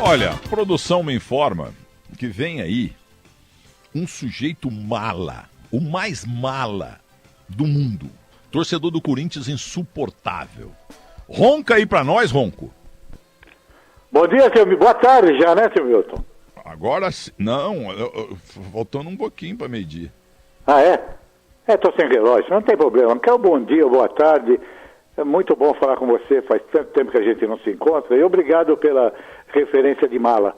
Olha, a produção me informa que vem aí um sujeito mala, o mais mala do mundo. Torcedor do Corinthians insuportável. Ronca aí pra nós, Ronco. Bom dia, seu Milton. Boa tarde já, né, seu Milton? Agora, não, faltando um pouquinho pra meio-dia. Ah, é? Tô sem relógio, não tem problema. Quer um bom dia, boa tarde. É muito bom falar com você, faz tanto tempo que a gente não se encontra. E obrigado pela referência de mala.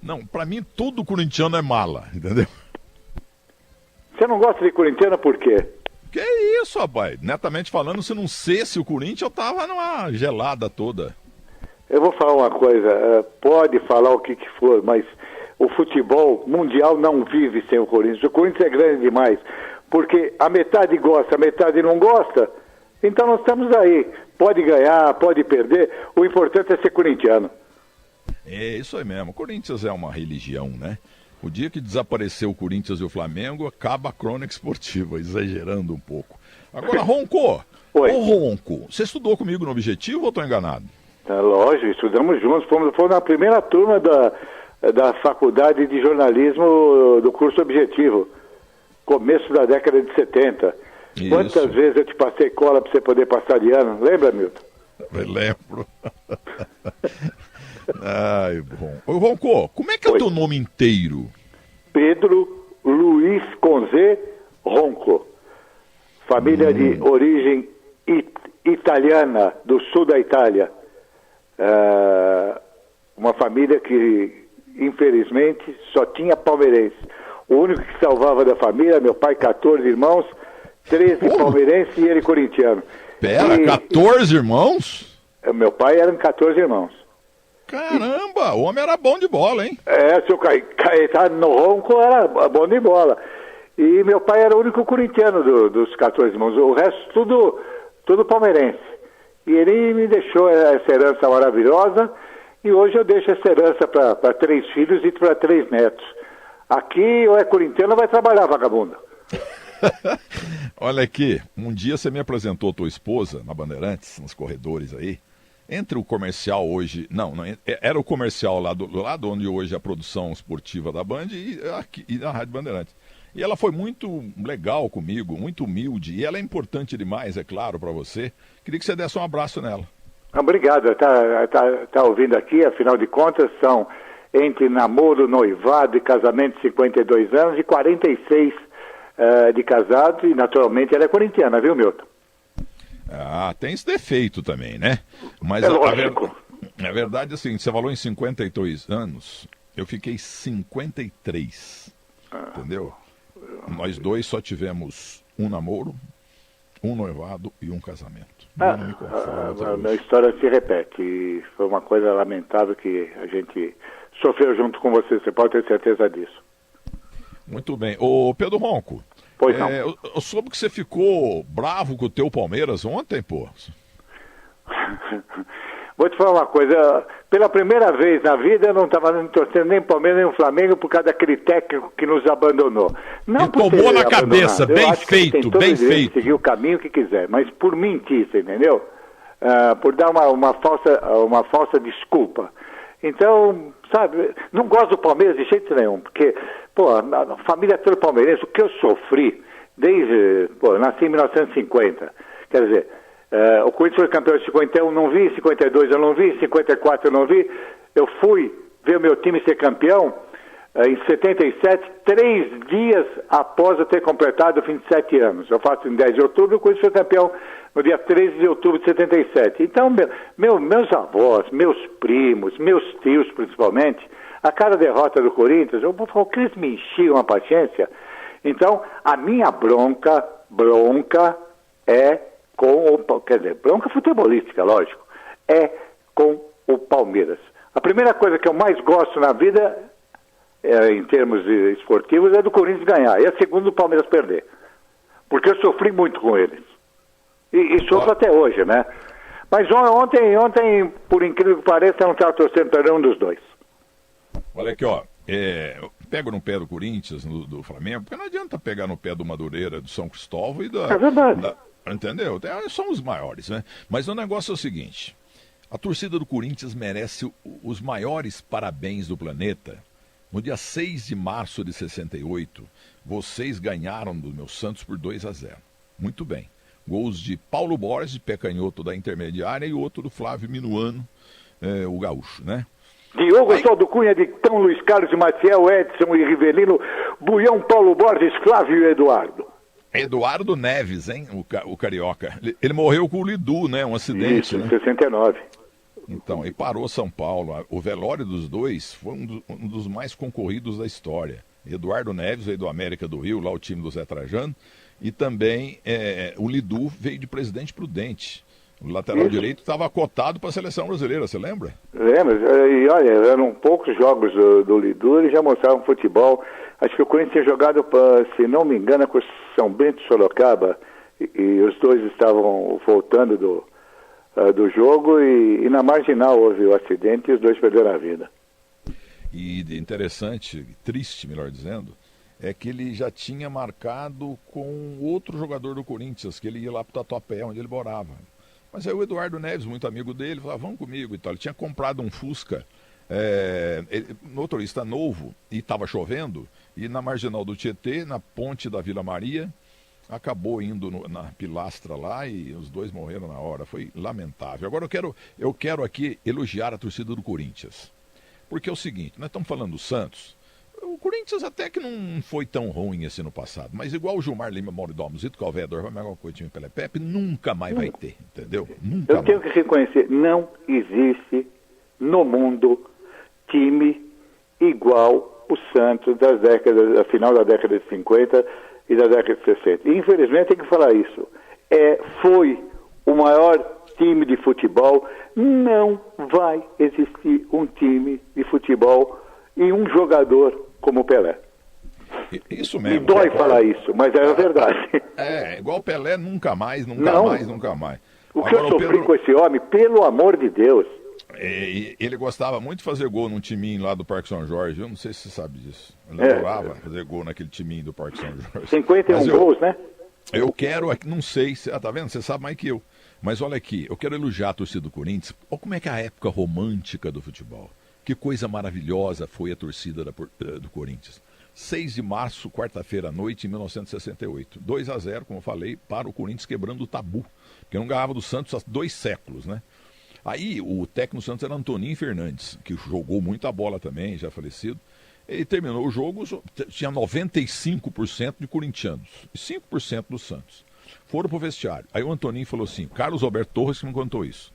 Não, pra mim todo corintiano é mala, entendeu? Você não gosta de corintiano por quê? Que isso, rapaz? Netamente falando, se não cesse o Corinthians, eu tava numa gelada toda. Eu vou falar uma coisa, pode falar o que for, mas o futebol mundial não vive sem o Corinthians. O Corinthians é grande demais, porque a metade gosta, a metade não gosta. Então nós estamos aí. Pode ganhar, pode perder, o importante é ser corintiano. É isso aí mesmo. O Corinthians é uma religião, né? O dia que desapareceu o Corinthians e o Flamengo, acaba a crônica esportiva, exagerando um pouco. Agora, Ronco, Oi. Ô Ronco, você estudou comigo no Objetivo ou estou enganado? Lógico, estudamos juntos, fomos na primeira turma da faculdade de jornalismo do curso Objetivo, começo da década de 70. Isso. Quantas vezes eu te passei cola para você poder passar de ano? Lembra, Milton? Eu lembro. Ai, bom. Ô Ronco, como é que é o teu nome inteiro? Pedro Luiz Conzé Ronco. Família de origem italiana, do sul da Itália. Uma família que, infelizmente, só tinha palmeirense. O único que salvava da família, meu pai, 14 irmãos, 13 palmeirenses e ele corintiano. Pera, 14 irmãos? Meu pai eram 14 irmãos. Caramba, o homem era bom de bola, hein? Seu Caetano no Ronco era bom de bola. E meu pai era o único corintiano dos 14 irmãos. O resto tudo palmeirense. E ele me deixou essa herança maravilhosa. E hoje eu deixo essa herança para 3 filhos e para 3 netos. Aqui ou é corintiano ou vai trabalhar, vagabundo. Olha aqui, um dia você me apresentou tua esposa na Bandeirantes, nos corredores aí. Entre o comercial hoje... Não, era o comercial lá do onde hoje é a produção esportiva da Band e da Rádio Bandeirantes. E ela foi muito legal comigo, muito humilde. E ela é importante demais, é claro, para você. Queria que você desse um abraço nela. Obrigado. Tá ouvindo aqui, afinal de contas, são entre namoro, noivado e casamento de 52 anos e 46 de casado. E, naturalmente, ela é corintiana, viu, Milton? Ah, tem esse defeito também, né? Mas a verdade é assim, você falou em 52 anos, eu fiquei 53, entendeu? Nós dois só tivemos um namoro, um noivado e um casamento. Eu não me conformo, a minha história se repete, e foi uma coisa lamentável que a gente sofreu junto com você pode ter certeza disso. Muito bem. Ô, Pedro Ronco, pois não. Eu soube que você ficou bravo com o teu Palmeiras ontem, pô. Vou te falar uma coisa, pela primeira vez na vida eu não estava torcendo nem o Palmeiras nem o Flamengo por causa daquele técnico que nos abandonou. Não tomou na cabeça, bem feito, bem feito. Seguir o caminho que quiser, mas por mentir, você entendeu? Por dar uma falsa desculpa. Então, sabe, não gosto do Palmeiras de jeito nenhum, porque, a família toda palmeirense, o que eu sofri desde, nasci em 1950, quer dizer, o Corinthians foi campeão em 51, não vi, 52 eu não vi, 54 eu não vi, eu fui ver o meu time ser campeão em 77, 3 dias após eu ter completado 27 anos. Eu faço em 10 de outubro, o Corinthians foi campeão no dia 13 de outubro de 77. Então, meus avós, meus primos, meus tios principalmente, a cada derrota do Corinthians, eu vou falar que eles me enchiam a paciência. Então, a minha bronca é com o... Quer dizer, bronca futebolística, lógico, é com o Palmeiras. A primeira coisa que eu mais gosto na vida, em termos esportivos, é do Corinthians ganhar. E a segunda, do Palmeiras perder. Porque eu sofri muito com eles. E sofro até hoje, né? Mas ontem, por incrível que pareça, eu não estava torcendo para nenhum dos dois. Olha aqui, ó. Pego no pé do Corinthians, do Flamengo, porque não adianta pegar no pé do Madureira, do São Cristóvão e da... É verdade. Entendeu? São os maiores, né? Mas o negócio é o seguinte. A torcida do Corinthians merece os maiores parabéns do planeta. No dia 6 de março de 68, vocês ganharam do meu Santos por 2-0. Muito bem. Gols de Paulo Borges, pé canhoto da intermediária, e outro do Flávio Minuano, o gaúcho, né? Diogo Soldo Cunha, de Tão Luiz Carlos e Maciel, Edson e Rivelino, Buião, Paulo Borges, Flávio e Eduardo. Eduardo Neves, hein? O carioca. Ele morreu com o Lidu, né? Um acidente, Isso, né? em 69. Então, e parou São Paulo. O velório dos dois foi um dos mais concorridos da história. Eduardo Neves veio do América do Rio, lá o time do Zé Trajano, e também o Lidu veio de Presidente Prudente. O lateral direito estava cotado para a seleção brasileira, você lembra? Lembra? E olha, eram poucos jogos do Lidu, ele já mostravam futebol. Acho que o Corinthians tinha jogado, se não me engano, com o São Bento Sorocaba, e os dois estavam voltando do jogo, e na marginal houve o acidente e os dois perderam a vida. E interessante, triste, melhor dizendo, é que ele já tinha marcado com outro jogador do Corinthians, que ele ia lá para o Tatuapé, onde ele morava. Mas aí o Eduardo Neves, muito amigo dele, falou, vamos comigo e tal. Ele tinha comprado um Fusca, motorista novo, e estava chovendo, e na marginal do Tietê, na ponte da Vila Maria, acabou indo na pilastra lá e os dois morreram na hora. Foi lamentável. Agora eu quero aqui elogiar a torcida do Corinthians. Porque é o seguinte, nós estamos falando do Santos. O Corinthians até que não foi tão ruim esse ano passado, mas igual o Gilmar Lima, Mauro Domzito, Calvedor, vai pegar coitinho pela Pepe, nunca mais vai ter, entendeu? Nunca Eu tenho que reconhecer, não existe no mundo time igual o Santos da final da década de 50 e da década de 60. E, infelizmente tem que falar isso. Foi o maior time de futebol. Não vai existir um time de futebol e um jogador como o Pelé. Isso mesmo. Me dói falar isso, mas é a verdade. Igual o Pelé, nunca mais. O que eu sofri com esse homem, pelo amor de Deus. Ele gostava muito de fazer gol num timinho lá do Parque São Jorge, eu não sei se você sabe disso. Ele adorava fazer gol naquele timinho do Parque São Jorge. 51 gols, né? Eu quero, não sei, tá vendo? Você sabe mais que eu. Mas olha aqui, eu quero elogiar a torcida do Corinthians. Olha como é que é a época romântica do futebol. Que coisa maravilhosa foi a torcida do Corinthians. 6 de março, quarta-feira à noite, em 1968. 2-0, como eu falei, para o Corinthians quebrando o tabu. Porque não ganhava do Santos há 2 séculos, né? Aí o técnico do Santos era Antoninho Fernandes, que jogou muita bola também, já falecido. Ele terminou o jogo, tinha 95% de corintianos e 5% do Santos. Foram pro vestiário. Aí o Antoninho falou assim, Carlos Alberto Torres que me contou isso.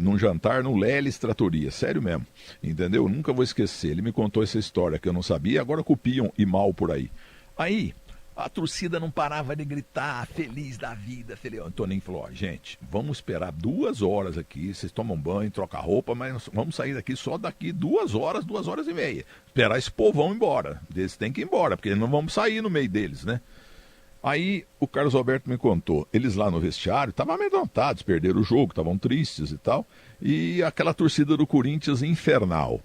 Num jantar no Lelis Tratoria, sério mesmo, entendeu? Nunca vou esquecer, ele me contou essa história que eu não sabia, agora copiam e mal por aí. Aí, a torcida não parava de gritar, feliz da vida, feliz. O Antoninho falou, gente, vamos esperar 2 horas aqui, vocês tomam banho, trocam roupa, mas vamos sair daqui só daqui 2 horas, 2 horas e meia. Esperar esse povão embora, eles têm que ir embora, porque não vamos sair no meio deles, né? Aí o Carlos Alberto me contou, eles lá no vestiário estavam amedrontados, perderam o jogo, estavam tristes e tal, e aquela torcida do Corinthians infernal.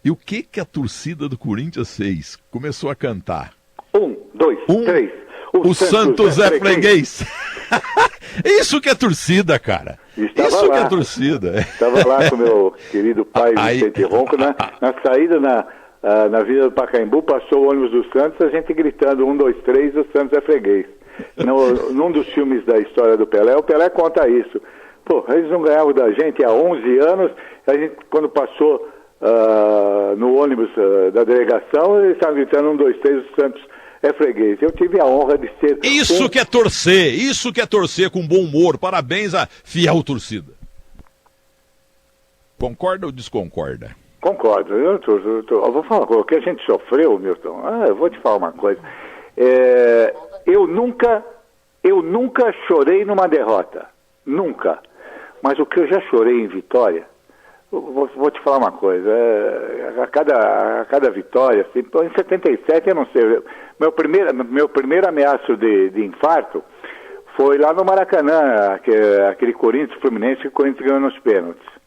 E o que a torcida do Corinthians fez? Começou a cantar. 1, 2, 3. O Santos é freguês. Isso que é torcida, cara. Isso lá. Que é torcida. Estava lá com meu querido pai Vicente Ronco, na saída na Avenida do Pacaembu, passou o ônibus do Santos, a gente gritando 1, 2, 3, o Santos é freguês. Num dos filmes da história do Pelé, o Pelé conta isso. Pô, eles não ganhavam da gente há 11 anos, a gente, quando passou no ônibus da delegação, eles estavam gritando 1, 2, 3, o Santos é freguês. Eu tive a honra de ser... Isso que é torcer com bom humor. Parabéns à fiel torcida. Concorda ou desconcorda? Concordo. Eu vou falar uma coisa. O que a gente sofreu, Milton, eu vou te falar uma coisa. Eu nunca chorei numa derrota. Nunca. Mas o que eu já chorei em vitória, vou te falar uma coisa. A cada vitória, assim, em 77, eu não sei... Meu primeiro ameaço de infarto foi lá no Maracanã, aquele Corinthians Fluminense que o Corinthians ganhou nos pênaltis.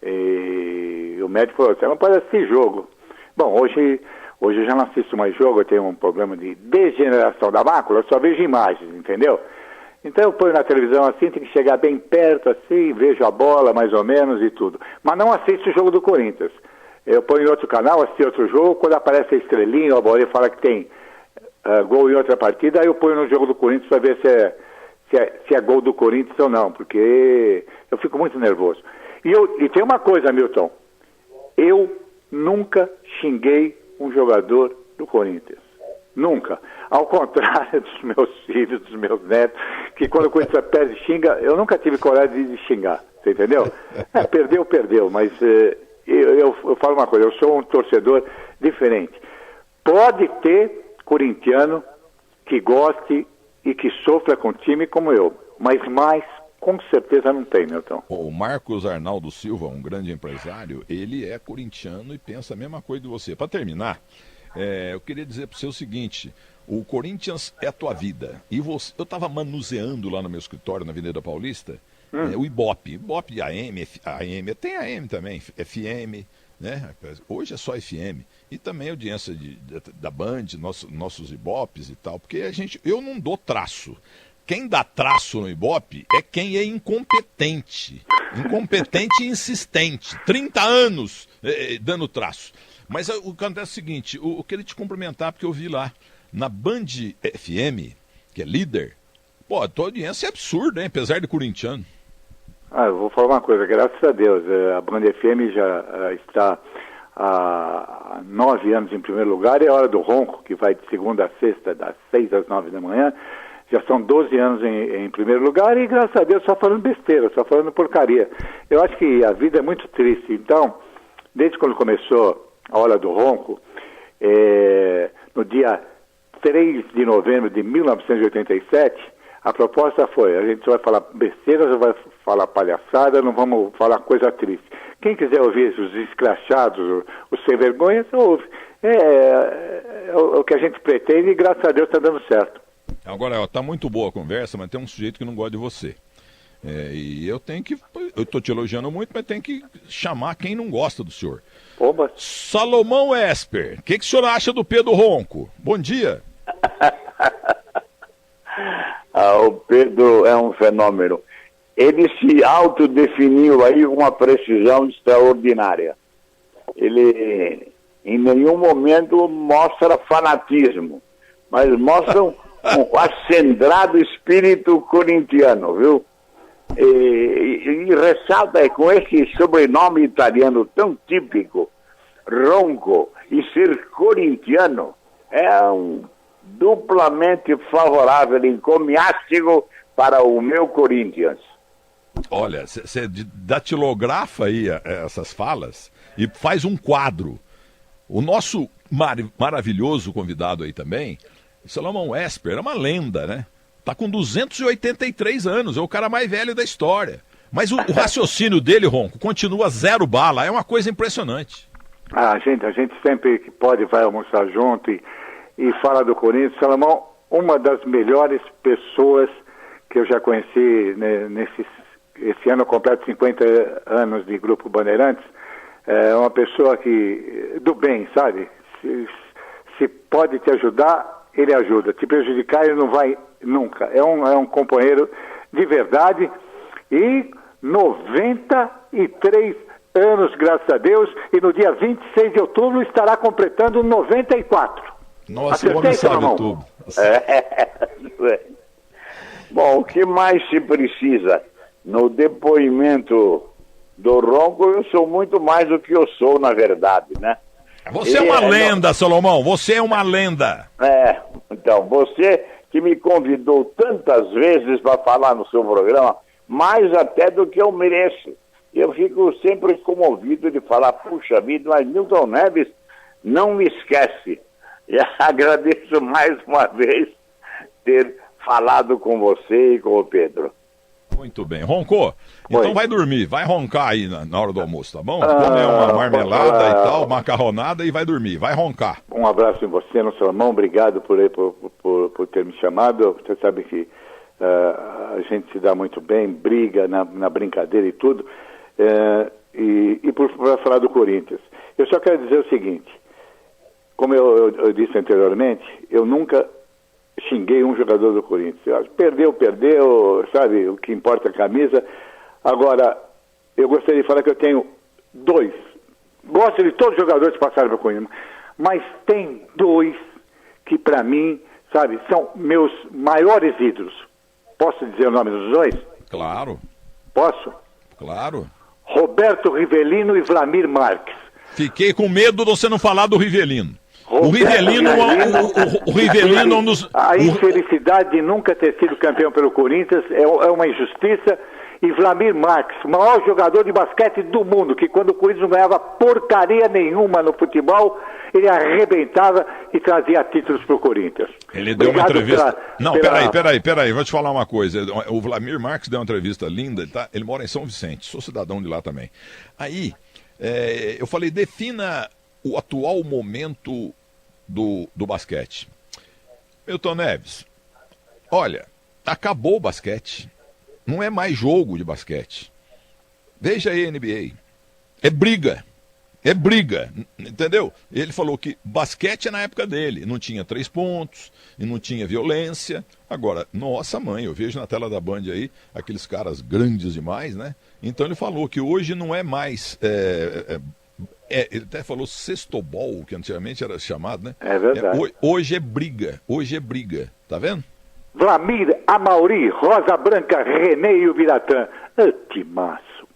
E o médico falou, você não pode assistir jogo. Bom, hoje eu já não assisto mais jogo, eu tenho um problema de degeneração da mácula, eu só vejo imagens, entendeu? Então eu ponho na televisão assim, tem que chegar bem perto assim, vejo a bola mais ou menos e tudo. Mas não assisto o jogo do Corinthians. Eu ponho em outro canal, assisto outro jogo, quando aparece a estrelinha, a bola fala que tem gol em outra partida, aí eu ponho no jogo do Corinthians para ver se é gol do Corinthians ou não, porque eu fico muito nervoso. E tem uma coisa, Milton, eu nunca xinguei um jogador do Corinthians. Nunca. Ao contrário dos meus filhos, dos meus netos, que quando o Corinthians perde xinga, eu nunca tive coragem de xingar, você entendeu? Perdeu, mas eu falo uma coisa, eu sou um torcedor diferente. Pode ter corintiano que goste e que sofra com o time como eu, mas mais com certeza não tem, Milton. O Marcos Arnaldo Silva, um grande empresário, ele é corintiano e pensa a mesma coisa de você. Para terminar, eu queria dizer para você o seguinte: o Corinthians é a tua vida. E você, eu estava manuseando lá no meu escritório, na Avenida Paulista, o Ibope. Ibope AM, tem AM também, FM, né? Hoje é só FM. E também audiência da Band, nossos Ibopes e tal, porque eu não dou traço. Quem dá traço no Ibope é quem é incompetente. Incompetente e insistente. 30 anos dando traço. Mas o que acontece é o seguinte, eu queria te cumprimentar, porque eu vi lá, na Band FM, que é líder, a tua audiência é absurda, hein, apesar de corintiano. Eu vou falar uma coisa, graças a Deus, a Band FM já está há 9 anos em primeiro lugar, e a Hora do Ronco, que vai de segunda a sexta, das 6 às 9 da manhã, já são 12 anos em primeiro lugar, e graças a Deus só falando besteira, só falando porcaria. Eu acho que a vida é muito triste, então, desde quando começou a Hora do Ronco, no dia 3 de novembro de 1987, a proposta foi, a gente só vai falar besteira, só vai falar palhaçada, não vamos falar coisa triste. Quem quiser ouvir os escrachados, os sem vergonha, ouve. É o que a gente pretende e graças a Deus está dando certo. Agora, tá muito boa a conversa, mas tem um sujeito que não gosta de você. E eu estou te elogiando muito, mas tem que chamar quem não gosta do senhor. Oba. Salomão Esper, o que o senhor acha do Pedro Ronco? Bom dia. O Pedro é um fenômeno. Ele se autodefiniu aí com uma precisão extraordinária. Ele em nenhum momento mostra fanatismo, mas mostra um acendrado espírito corintiano, viu? E ressalta com esse sobrenome italiano tão típico, Ronco, e ser corintiano, é um duplamente favorável, encomiástico para o meu Corinthians. Olha, você datilografa aí essas falas e faz um quadro. O nosso maravilhoso convidado aí também, Salomão Esper, é uma lenda, né? Tá com 283 anos, é o cara mais velho da história. Mas o raciocínio dele, Ronco, continua zero bala, é uma coisa impressionante. A gente sempre que pode vai almoçar junto e fala do Corinthians. Salomão, uma das melhores pessoas que eu já conheci, né, esse ano eu completo 50 anos de Grupo Bandeirantes, é uma pessoa do bem, sabe? Se pode te ajudar, ele ajuda. Te prejudicar, ele não vai nunca. É um companheiro de verdade e 93 anos, graças a Deus, e no dia 26 de outubro estará completando 94. Nossa, o homem sabe tudo. Bom, o que mais se precisa? No depoimento do Ronco, eu sou muito mais do que eu sou, na verdade, né? Você é uma lenda, Salomão, você é uma lenda. Então, você que me convidou tantas vezes para falar no seu programa, mais até do que eu mereço. Eu fico sempre comovido de falar, puxa vida, mas Milton Neves não me esquece. E agradeço mais uma vez ter falado com você e com o Pedro. Muito bem. Roncou? Então vai dormir, vai roncar aí na hora do almoço, tá bom? Comer uma marmelada e tal, macarronada e vai dormir, vai roncar. Um abraço em você, no Salomão, obrigado por ter me chamado. Você sabe que a gente se dá muito bem, briga na brincadeira e tudo. E por falar do Corinthians, eu só quero dizer o seguinte, como eu disse anteriormente, eu nunca xinguei um jogador do Corinthians. Perdeu, sabe? O que importa é a camisa. Agora, eu gostaria de falar que eu tenho 2. Gosto de todos os jogadores que passaram pelo Corinthians, mas tem 2 que, para mim, sabe, são meus maiores ídolos. Posso dizer o nome dos 2? Claro. Posso? Claro. Roberto Rivelino e Vlamir Marques. Fiquei com medo de você não falar do Rivelino. O Rivelino é um dos... A infelicidade de nunca ter sido campeão pelo Corinthians é uma injustiça. E Vlamir Marques, o maior jogador de basquete do mundo, que quando o Corinthians não ganhava porcaria nenhuma no futebol, ele arrebentava e trazia títulos para o Corinthians. Ele deu uma entrevista... Peraí, vou te falar uma coisa. O Vlamir Marques deu uma entrevista linda, ele mora em São Vicente, sou cidadão de lá também. Aí, eu falei, defina o atual momento do basquete. Milton Neves, olha, acabou o basquete. Não é mais jogo de basquete. Veja aí a NBA. É briga, entendeu? Ele falou que basquete é na época dele. Não tinha 3 pontos, e não tinha violência. Agora, nossa mãe, eu vejo na tela da Band aí, aqueles caras grandes demais, né? Então ele falou que hoje não é mais... ele até falou sextobol, que antigamente era chamado, né? É verdade. Hoje é briga, tá vendo? Vlamir, Amauri, Rosa Branca, René e o Biratã. Timaço.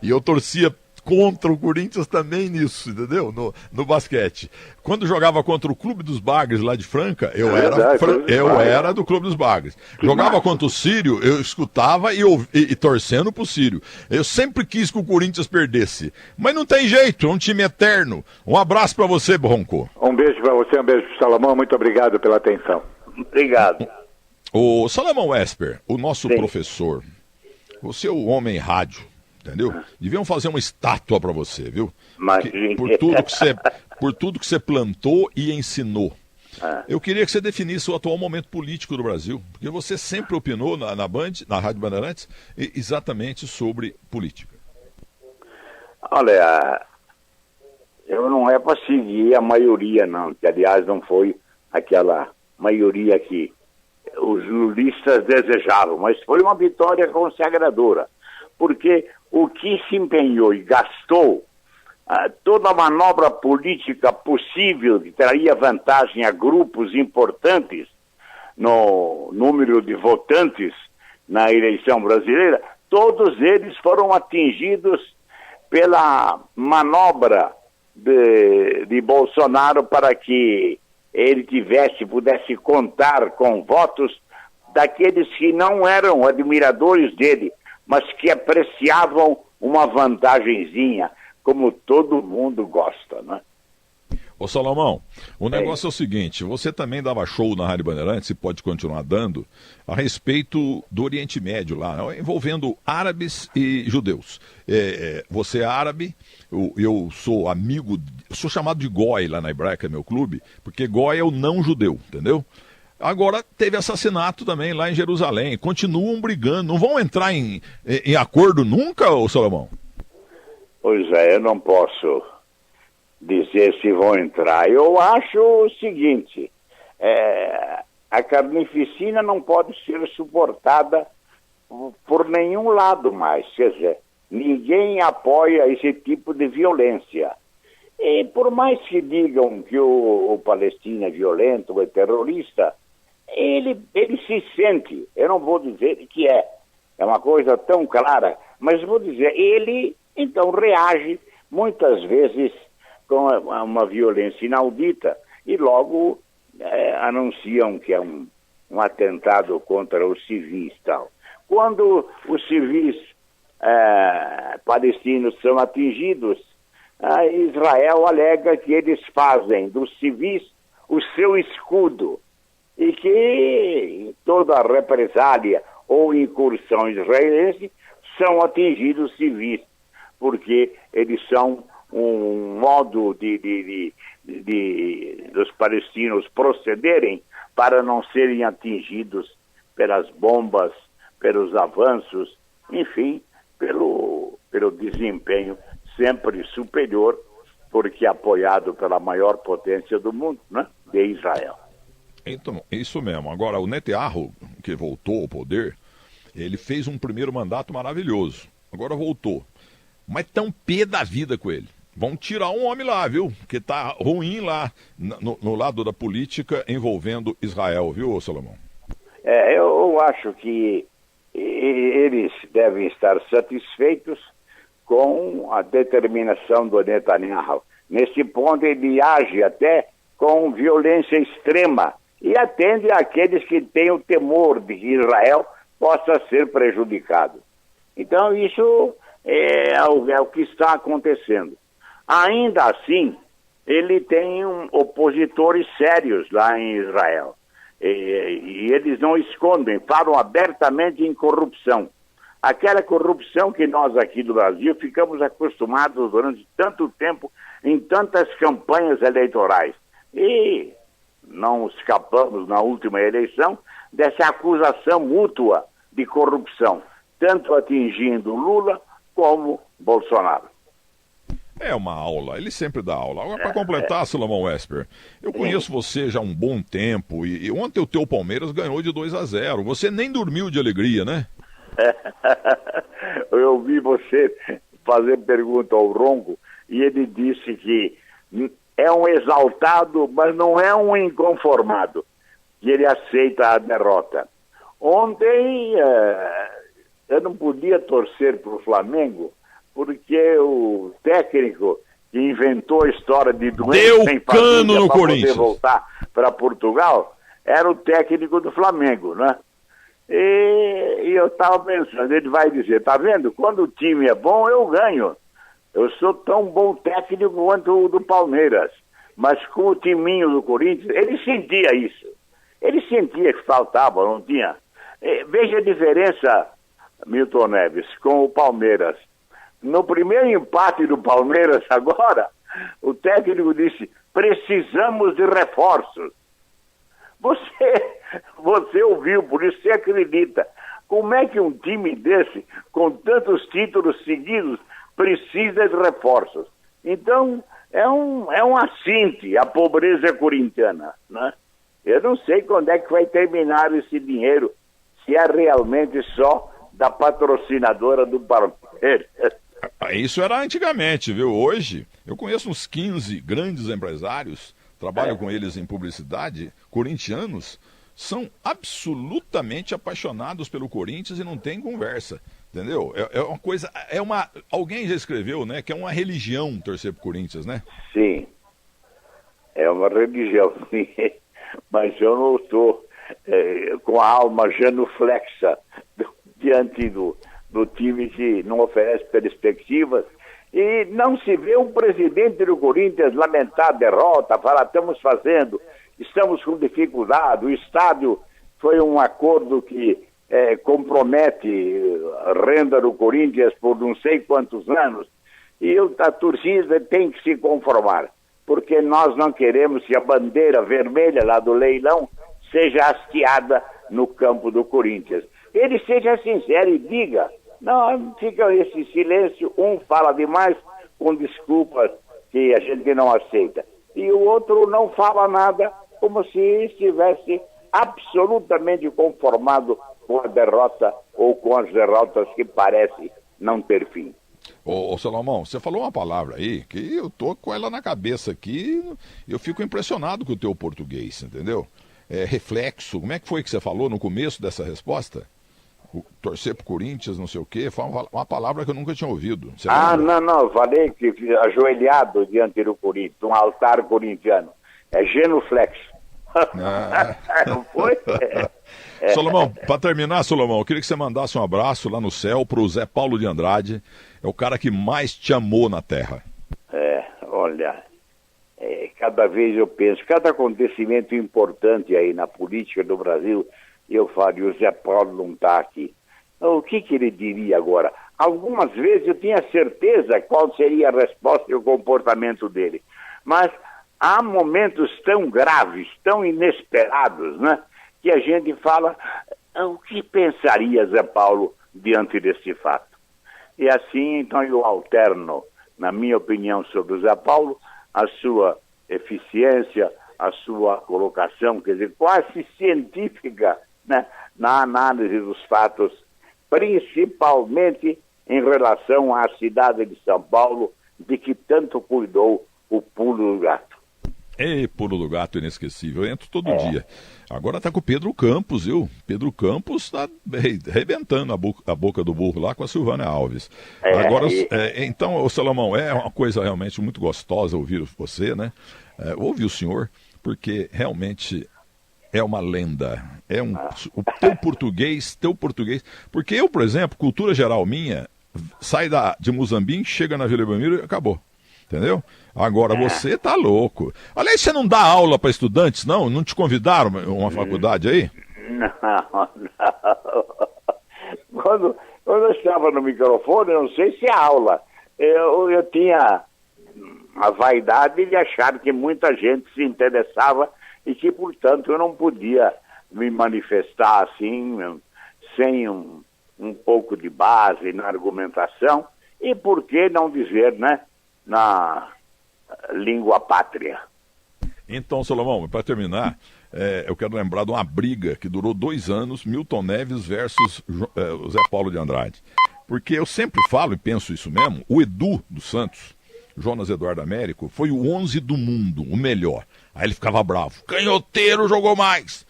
E eu torcia contra o Corinthians também nisso, entendeu? No basquete. Quando jogava contra o Clube dos Bagres lá de Franca, eu era do Clube dos Bagres. Jogava contra o Sírio, eu escutava e torcendo pro Sírio. Eu sempre quis que o Corinthians perdesse. Mas não tem jeito, é um time eterno. Um abraço pra você, Bronco. Um beijo pra você, um beijo pro Salomão. Muito obrigado pela atenção. Obrigado. O Salomão Esper, o nosso professor, você é o homem rádio, entendeu? Deviam fazer uma estátua para você, viu? Por tudo que você plantou e ensinou. Eu queria que você definisse o atual momento político do Brasil, porque você sempre opinou na Band, na Rádio Bandeirantes, exatamente sobre política. Olha, eu não é para seguir a maioria, não, que aliás não foi aquela maioria que os lulistas desejavam, mas foi uma vitória consagradora, porque o que se empenhou e gastou toda a manobra política possível que traria vantagem a grupos importantes no número de votantes na eleição brasileira, todos eles foram atingidos pela manobra de Bolsonaro para que ele pudesse contar com votos daqueles que não eram admiradores dele, mas que apreciavam uma vantagenzinha, como todo mundo gosta, né? Ô Salomão, o negócio é o seguinte, você também dava show na Rádio Bandeirantes, e pode continuar dando, a respeito do Oriente Médio lá, envolvendo árabes e judeus. Você é árabe, eu sou amigo, sou chamado de Goi lá na Hebraica, meu clube, porque Goi é o não judeu, entendeu? Agora teve assassinato também lá em Jerusalém, continuam brigando, não vão entrar em acordo nunca, ô Salomão? Pois é, eu não posso dizer se vão entrar. Eu acho o seguinte, a carnificina não pode ser suportada por nenhum lado mais, quer dizer, ninguém apoia esse tipo de violência. E por mais que digam que o palestino é violento ou é terrorista, ele se sente, eu não vou dizer que é uma coisa tão clara, mas vou dizer, ele então reage muitas vezes com uma violência inaudita e logo anunciam que é um atentado contra os civis e tal. Quando os civis palestinos são atingidos, Israel alega que eles fazem dos civis o seu escudo e que toda represália ou incursão israelense são atingidos civis, porque eles são um modo dos palestinos procederem para não serem atingidos pelas bombas, pelos avanços, enfim, pelo desempenho sempre superior, porque apoiado pela maior potência do mundo, né, de Israel. Então, isso mesmo. Agora, o Netanyahu, que voltou ao poder, ele fez um primeiro mandato maravilhoso. Agora voltou. Mas tão pé da vida com ele. Vão tirar um homem lá, viu? Que tá ruim lá no lado da política envolvendo Israel, viu, Salomão? Eu acho que eles devem estar satisfeitos com a determinação do Netanyahu. Nesse ponto, ele age até com violência extrema e atende àqueles que têm o temor de que Israel possa ser prejudicado. Então, isso é o que está acontecendo. Ainda assim, ele tem opositores sérios lá em Israel. E eles não escondem, falam abertamente em corrupção. Aquela corrupção que nós aqui do Brasil ficamos acostumados durante tanto tempo em tantas campanhas eleitorais. E não escapamos na última eleição dessa acusação mútua de corrupção, tanto atingindo Lula como Bolsonaro. É uma aula, ele sempre dá aula. Agora, para completar, Salomão Esper, eu conheço você já há um bom tempo e ontem o teu Palmeiras ganhou de 2-0. Você nem dormiu de alegria, né? Eu ouvi você fazer pergunta ao Ronco e ele disse que é um exaltado, mas não é um inconformado, que ele aceita a derrota. Ontem eu não podia torcer para o Flamengo, porque o técnico que inventou a história de doença sem família para poder voltar para Portugal era o técnico do Flamengo, né? E eu estava pensando, ele vai dizer, tá vendo? Quando o time é bom, eu ganho. Eu sou tão bom técnico quanto o do Palmeiras. Mas com o timinho do Corinthians, ele sentia isso. Ele sentia que faltava, não tinha? Veja a diferença, Milton Neves, com o Palmeiras. No primeiro empate do Palmeiras agora, o técnico disse, precisamos de reforços. Você ouviu, por isso você acredita. Como é que um time desse, com tantos títulos seguidos, precisa de reforços? Então, é um assinte à pobreza corintiana, né? Eu não sei quando é que vai terminar esse dinheiro, se é realmente só da patrocinadora do Palmeiras. Isso era antigamente, viu? Hoje, eu conheço uns 15 grandes empresários, trabalho com eles em publicidade, corintianos, são absolutamente apaixonados pelo Corinthians e não tem conversa, entendeu? É uma coisa, alguém já escreveu, né, que é uma religião torcer pro Corinthians, né? Sim, é uma religião, sim, mas eu não estou com a alma genuflexa diante do time que não oferece perspectivas. E não se vê um presidente do Corinthians lamentar a derrota, falar, estamos com dificuldade, o estádio foi um acordo que compromete a renda do Corinthians por não sei quantos anos, e a torcida tem que se conformar, porque nós não queremos que a bandeira vermelha lá do leilão seja hasteada no campo do Corinthians. Ele seja sincero e diga, não, fica esse silêncio, um fala demais com desculpas que a gente não aceita, e o outro não fala nada, como se estivesse absolutamente conformado com a derrota ou com as derrotas que parecem não ter fim. Ô Salomão, você falou uma palavra aí que eu tô com ela na cabeça aqui, eu fico impressionado com o teu português, entendeu? Reflexo, como é que foi que você falou no começo dessa resposta? Torcer pro Corinthians, não sei o quê, foi uma palavra que eu nunca tinha ouvido. Não, falei que ajoelhado diante do Corinthians, um altar corintiano. É genuflexo. Não foi? Salomão, para terminar, Salomão, eu queria que você mandasse um abraço lá no céu pro Zé Paulo de Andrade, é o cara que mais te amou na terra. Olha, cada vez eu penso, cada acontecimento importante aí na política do Brasil, eu falo, e o Zé Paulo não está aqui. O que ele diria agora? Algumas vezes eu tinha certeza qual seria a resposta e o comportamento dele, mas há momentos tão graves, tão inesperados, né, que a gente fala, o que pensaria Zé Paulo diante desse fato? E assim, então, eu alterno, na minha opinião sobre o Zé Paulo, a sua eficiência, a sua colocação, quer dizer, quase científica, né, na análise dos fatos, principalmente em relação à cidade de São Paulo, de que tanto cuidou o Pulo do Gato. Ei, Pulo do Gato inesquecível, eu entro todo dia. Agora tá com o Pedro Campos, viu? Pedro Campos tá arrebentando a boca do burro lá com a Silvânia Alves. Agora, então, ô Salomão, é uma coisa realmente muito gostosa ouvir você, né? Ouvir o senhor, porque realmente é uma lenda. O teu português, porque eu, por exemplo, cultura geral minha, sai de Muzambinho, chega na Vila Belmiro e acabou. Entendeu? Agora você tá louco. Aliás, você não dá aula para estudantes, não? Não te convidaram uma faculdade aí? Não. Quando eu estava no microfone, eu não sei se é aula. Eu tinha a vaidade de achar que muita gente se interessava e que, portanto, eu não podia me manifestar assim, sem um pouco de base na argumentação. E por que não dizer, né? Na língua pátria. Então, Salomão, para terminar, eu quero lembrar de uma briga que durou 2 anos, Milton Neves versus Zé Paulo de Andrade. Porque eu sempre falo e penso isso mesmo, o Edu dos Santos, Jonas Eduardo Américo, foi o 11 do mundo, o melhor. Aí ele ficava bravo. Canhoteiro jogou mais.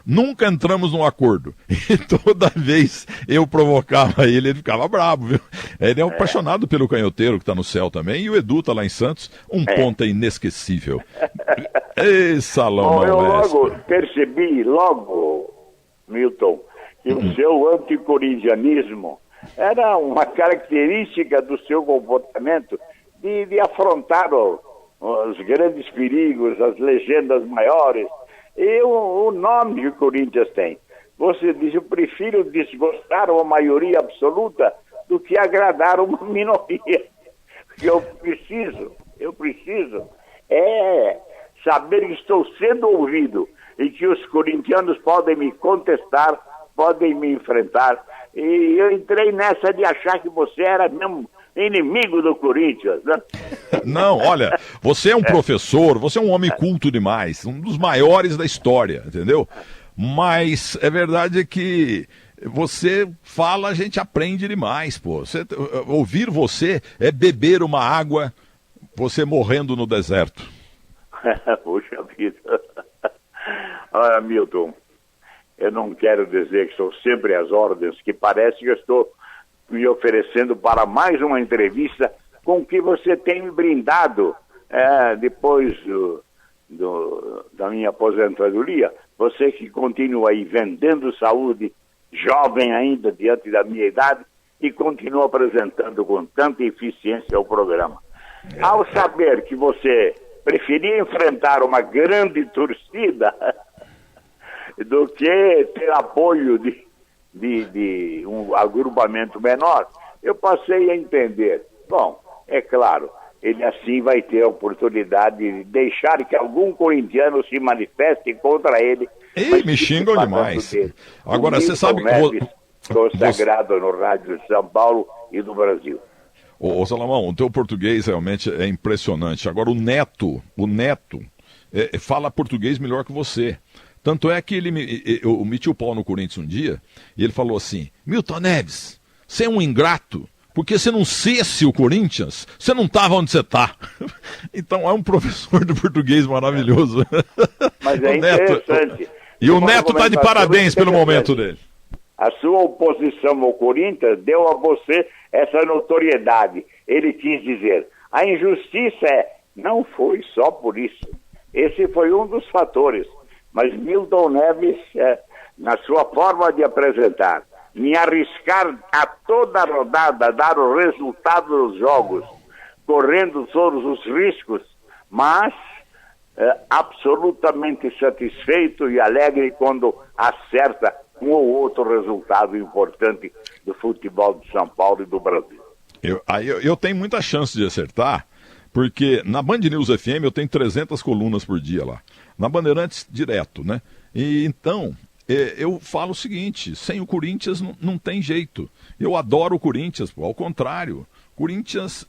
Nunca entramos num acordo. E toda vez eu provocava ele ficava bravo, viu? Ele é apaixonado pelo Canhoteiro, que tá no céu também, e o Edu tá lá em Santos, ponta inesquecível. Ei, Salomão. Eu logo percebi, Milton, que o seu anticorintianismo era uma característica do seu comportamento de afrontar os grandes perigos, as legendas maiores, e o nome que o Corinthians tem. Você diz, eu prefiro desgostar uma maioria absoluta do que agradar uma minoria. Eu preciso saber que estou sendo ouvido e que os corintianos podem me contestar, podem me enfrentar. E eu entrei nessa de achar que você era mesmo inimigo do Corinthians, né? Não, olha, você é um professor, você é um homem culto demais, um dos maiores da história, entendeu? Mas é verdade que você fala, a gente aprende demais, pô. Ouvir você é beber uma água, você morrendo no deserto. Puxa vida. Olha, Milton, eu não quero dizer que estou sempre às ordens, que parece que eu estou me oferecendo para mais uma entrevista com que você tem me brindado depois da minha aposentadoria. Você que continua aí vendendo saúde, jovem ainda diante da minha idade, e continua apresentando com tanta eficiência o programa. Ao saber que você preferia enfrentar uma grande torcida do que ter apoio de um agrupamento menor, eu passei a entender. Bom, é claro, ele assim vai ter a oportunidade de deixar que algum corintiano se manifeste contra ele. Ei, me xingam demais. Agora, você sabe que consagrado no rádio de São Paulo e do Brasil. Ô Salomão, o teu português realmente é impressionante. Agora, o Neto fala português melhor que você. Tanto é que eu meti o pau no Corinthians um dia e ele falou assim: Milton Neves, você é um ingrato, porque você não cesse o Corinthians, você não estava onde você está. Então é um professor de português maravilhoso. Mas é interessante. E o Neto está de parabéns pelo momento dele. A sua oposição ao Corinthians deu a você essa notoriedade. Ele quis dizer, a injustiça não foi só por isso. Esse foi um dos fatores. Mas Milton Neves, na sua forma de apresentar, me arriscar a toda rodada, dar o resultado dos jogos, correndo todos os riscos, mas absolutamente satisfeito e alegre quando acerta um ou outro resultado importante do futebol de São Paulo e do Brasil. Eu tenho muita chance de acertar, porque na Band News FM eu tenho 300 colunas por dia lá. Na Bandeirantes, direto, né? E então, eu falo o seguinte, sem o Corinthians não tem jeito. Eu adoro o Corinthians, ao contrário. Corinthians,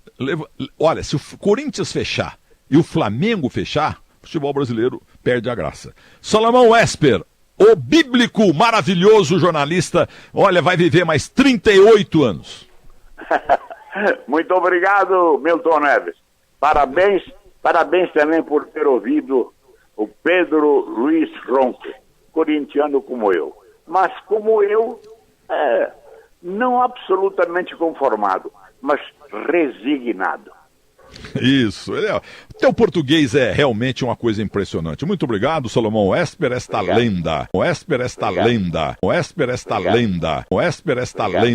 olha, se o Corinthians fechar e o Flamengo fechar, o futebol brasileiro perde a graça. Salomão Esper, o bíblico maravilhoso jornalista, olha, vai viver mais 38 anos. Muito obrigado, Milton Neves. Parabéns também por ter ouvido o Pedro Luiz Ronco, corintiano como eu. Mas como eu, não absolutamente conformado, mas resignado. Isso, teu português é realmente uma coisa impressionante. Muito obrigado, Salomão Esper, esta lenda. O Esper, esta lenda. O Esper, esta lenda. O Esper, esta lenda.